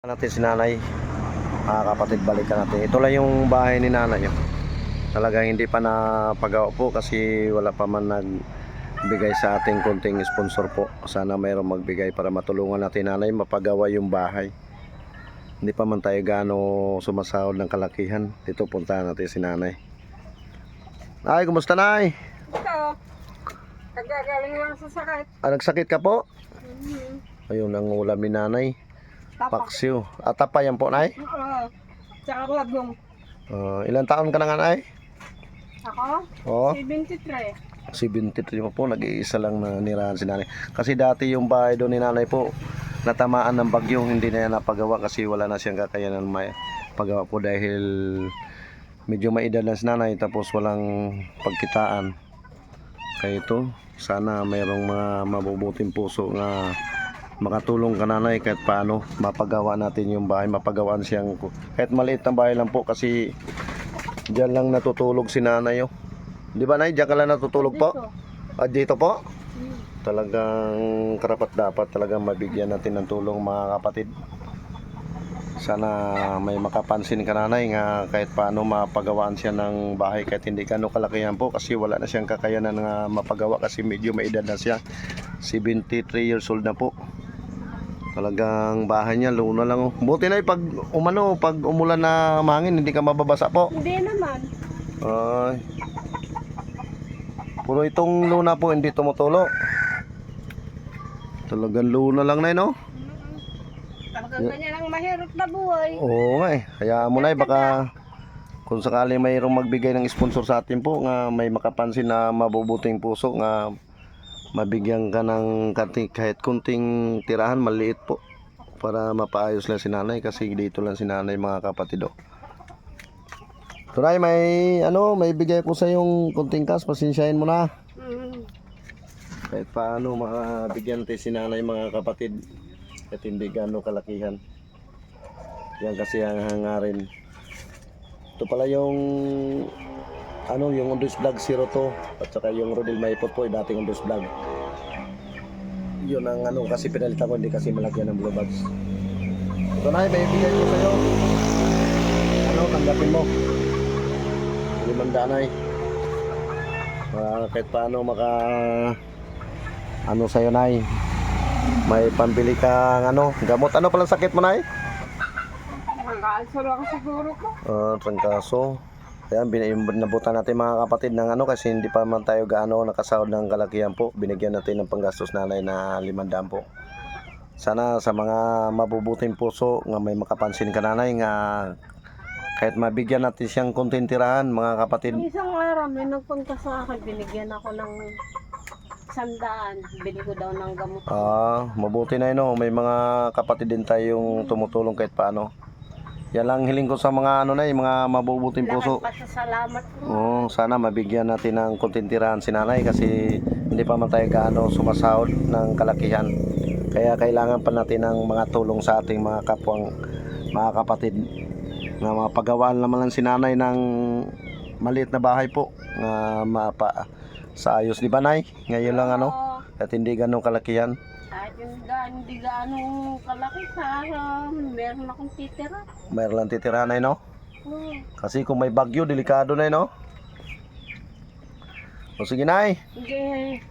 Natin si nanay, mga kapatid, balikan natin. Ito lang yung bahay ni nanay. Talagang hindi pa napagawa po kasi wala pa man nagbigay sa ating konting sponsor po. Sana mayroong magbigay para matulungan natin nanay mapagawa yung bahay. Hindi pa man tayo gaano sumasahod ng kalakihan. Dito puntahan natin si nanay. Ay, kumusta nay? Ito, kagagaling lang sa sakit. Nagsakit ka po? Ayun ang ulam ni nanay. Tapak. Paksiw. Atapa yan po nay? Oo. Tsaka labong. Ilang taon ka na nga nay? Ako? Oo. 73. 73 po, nag-iisa lang na nirahan si nanay. Kasi dati yung bahay doon ni nanay po, natamaan ng bagyo, hindi na yan napagawa kasi wala na siyang kakayanan may pagawa po dahil medyo maedad na si nanay tapos walang pagkitaan. Kaya ito, sana mayroong mga mabubuting puso na makatulong ka nanay kahit paano mapagawa natin yung bahay, mapagawaan siyang kahit maliit na bahay lang po kasi diyan lang natutulog si nanay. Di ba nay, diyan ka lang natutulog po? Dito po? Talagang karapat dapat talagang mabigyan natin ng tulong mga kapatid. Sana may makapansin ka nanay nga kahit paano mapagawaan siya ng bahay kahit hindi gano'ng kalakihan po kasi wala na siyang kakayanan nga mapagawa kasi medyo maedad na siya. 73 years old na po. Talagang bahay niya luna lang. Buti na pag pag umulan na mahangin hindi ka mababasa po. Hindi naman. Ay. Puro itong luna po hindi tumutulo. Talagang luna lang na no? Talagang ganyan ang mahirap na buhay. Oo nga eh. Hayaan mo na baka kung sakali mayroong magbigay ng sponsor sa atin po nga may makapansin na mabubuting puso nga mabigyan ka ng kahit kunting tirahan maliit po para mapaayos lang si nanay kasi dito lang si nanay mga kapatid. Tunay may bigay ko sa yung kunting cash, pasensyahin mo na. Kahit paano mabigyan tayo si nanay mga kapatid at hindi gaano kalakihan. Yan kasi ang hangarin. Ito pala yung yung Undos Vlog 02 at saka yung Rodel Maipot po, dating Undos Vlog. Yun ang kasi pinalitan ko, hindi kasi malagyan ng blue bags. Ito na, may bigay ko sa'yo. Tanggapin mo. 500 ay. Kahit paano sa'yo nay. May pambili kang gamot. Ano palang sakit mo nay? Trangkaso lang siguro ko. Trangkaso. Ayan, binabutan natin mga kapatid ng kasi hindi pa man tayo gaano nakasahod ng kalakihan po. Binigyan natin ng panggastos nanay na 500 po. Sana sa mga mabubuting puso nga may makapansin ka nanay nga kahit mabigyan natin siyang konting tirahan mga kapatid. Isang araw may nagpunta sa akin, binigyan ako ng 100. Bili ko daw ng gamot. Mabuti na may mga kapatid din tayong tumutulong kahit paano. Yan lang hiling ko sa mga mga mabubuting puso. Pasasalamat Oo, ko. sana mabigyan natin ng konting tirahan si nanay kasi hindi pa man tayo gaano sumasahod ng kalakihan. Kaya kailangan pa natin ng mga tulong sa ating mga kapwang mga kapatid na mapagawaan naman lang si nanay ng maliit na bahay po na sa ayos, di ba nay? Ngayon lang at hindi ganong kalakihan. Kahit hindi gaano kalaki meron akong titira. Mayroon lang titirahan nay kasi kung may bagyo delikado nay O sige nay. Sige.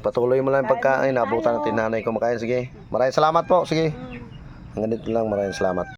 Patuloy mo lang yung pagkain. Abutan natin nanay kumakain. Sige. Maraming salamat po. Sige. Hanggang dito lang. Maraming salamat.